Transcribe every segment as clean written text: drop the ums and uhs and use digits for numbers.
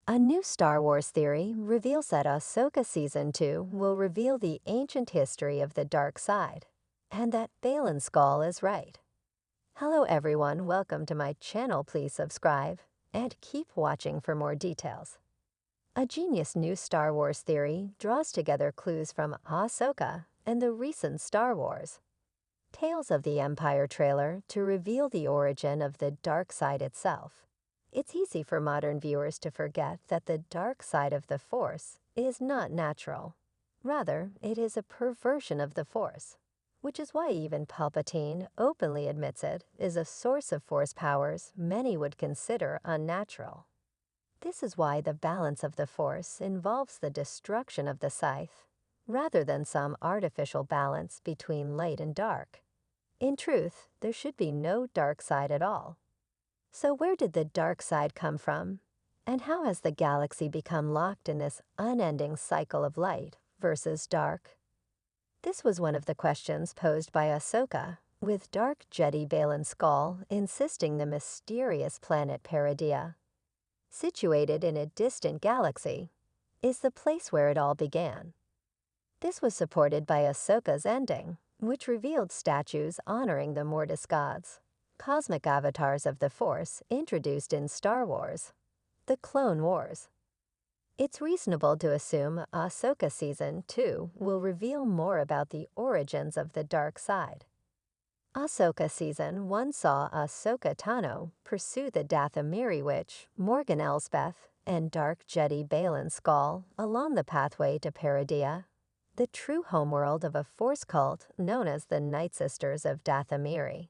A new Star Wars theory reveals that Ahsoka Season 2 will reveal the ancient history of the dark side, and that Balin's Skull is right. Hello everyone, welcome to my channel. Please subscribe and keep watching for more details. A genius new Star Wars theory draws together clues from Ahsoka and the recent Star Wars Tales of the Empire trailer to reveal the origin of the dark side itself. It's easy for modern viewers to forget that the dark side of the Force is not natural. Rather, it is a perversion of the Force, which is why even Palpatine openly admits it is a source of Force powers many would consider unnatural. This is why the balance of the Force involves the destruction of the Scythe, rather than some artificial balance between light and dark. In truth, there should be no dark side at all. So where did the dark side come from? And how has the galaxy become locked in this unending cycle of light versus dark? This was one of the questions posed by Ahsoka, with Dark Jedi Balin's Skull insisting the mysterious planet Peridea, situated in a distant galaxy, is the place where it all began. This was supported by Ahsoka's ending, which revealed statues honoring the Mortis gods, cosmic avatars of the Force introduced in Star Wars, the Clone Wars. It's reasonable to assume Ahsoka Season 2 will reveal more about the origins of the dark side. Ahsoka Season 1 saw Ahsoka Tano pursue the Dathomiri Witch, Morgan Elsbeth, and Dark Jedi Balin's Skull along the pathway to Peridea, the true homeworld of a Force cult known as the Nightsisters of Dathomiri.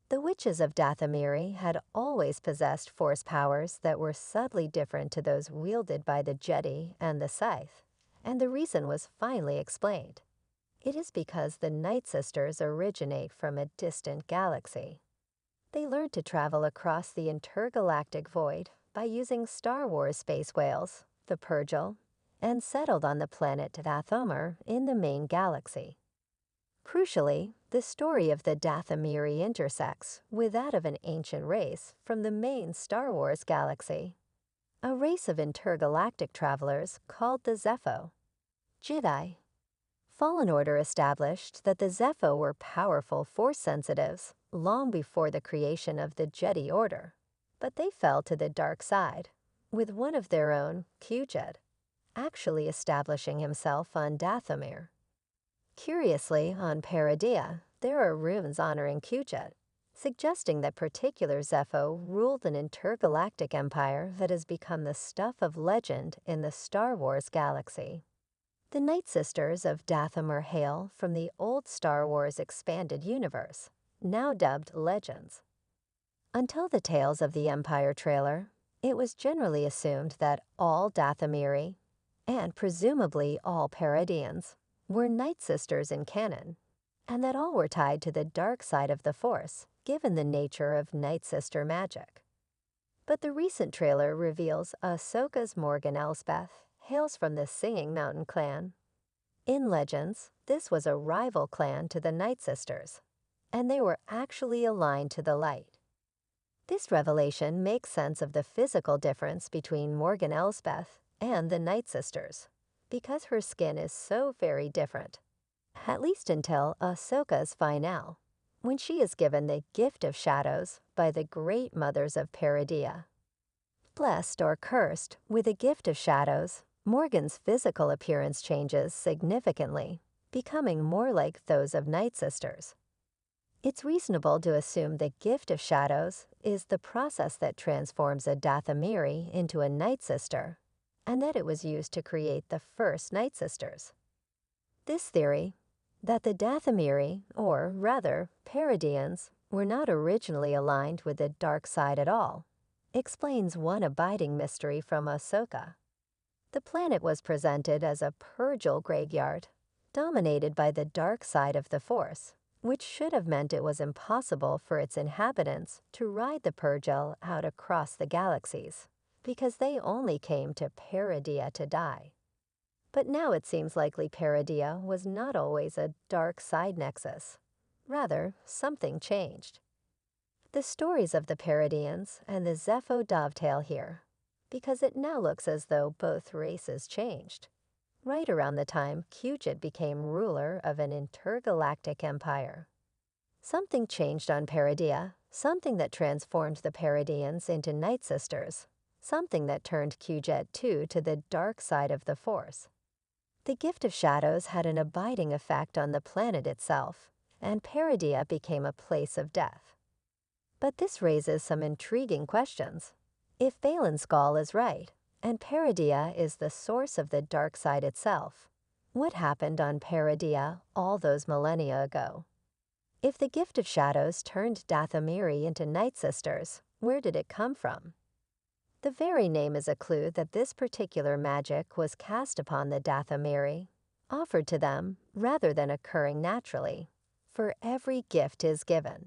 The witches of Dathomiri had always possessed Force powers that were subtly different to those wielded by the Jedi and the Scythe, and the reason was finally explained. It is because the Nightsisters originate from a distant galaxy. They learned to travel across the intergalactic void by using Star Wars space whales, the Purgil, and settled on the planet Dathomir in the main galaxy. Crucially, the story of the Dathomiri intersects with that of an ancient race from the main Star Wars galaxy, a race of intergalactic travelers called the Zeffo. Jedi. Fallen Order established that the Zeffo were powerful Force sensitives long before the creation of the Jedi Order, but they fell to the dark side, with one of their own, Kujet, actually establishing himself on Dathomir. Curiously, on Peridea, there are runes honoring Kujet, suggesting that particular Zeffo ruled an intergalactic empire that has become the stuff of legend in the Star Wars galaxy. The Nightsisters of Dathomir hail from the old Star Wars expanded universe, now dubbed Legends. Until the Tales of the Empire trailer, it was generally assumed that all Dathomiri, and presumably all Perideans, were Nightsisters in canon, and that all were tied to the dark side of the Force, given the nature of Nightsister magic. But the recent trailer reveals Ahsoka's Morgan Elsbeth hails from the Singing Mountain clan. In Legends, this was a rival clan to the Nightsisters, and they were actually aligned to the light. This revelation makes sense of the physical difference between Morgan Elsbeth and the Nightsisters, because her skin is so very different, at least until Ahsoka's finale, when she is given the gift of shadows by the great mothers of Peridea. Blessed or cursed with a gift of shadows, Morgan's physical appearance changes significantly, becoming more like those of Nightsisters. It's reasonable to assume the gift of shadows is the process that transforms a Dathomiri into a Nightsister, and that it was used to create the first Nightsisters. This theory, that the Dathomiri, or rather Perideans, were not originally aligned with the dark side at all, explains one abiding mystery from Ahsoka. The planet was presented as a Purgil graveyard, dominated by the dark side of the Force, which should have meant it was impossible for its inhabitants to ride the Purgil out across the galaxies, because they only came to Peridea to die. But now it seems likely Peridea was not always a dark side nexus. Rather, something changed. The stories of the Perideans and the Zeffo dovetail here, because it now looks as though both races changed. Right around the time Kujet became ruler of an intergalactic empire. Something changed on Peridea, something that transformed the Perideans into Nightsisters, something that turned Kujet too to the dark side of the Force. The Gift of Shadows had an abiding effect on the planet itself, and Peridea became a place of death. But this raises some intriguing questions. If Balin's Skull is right, and Peridea is the source of the dark side itself, what happened on Peridea all those millennia ago? If the Gift of Shadows turned Dathomiri into Nightsisters, where did it come from? The very name is a clue that this particular magic was cast upon the Dathomiri, offered to them rather than occurring naturally, for every gift is given.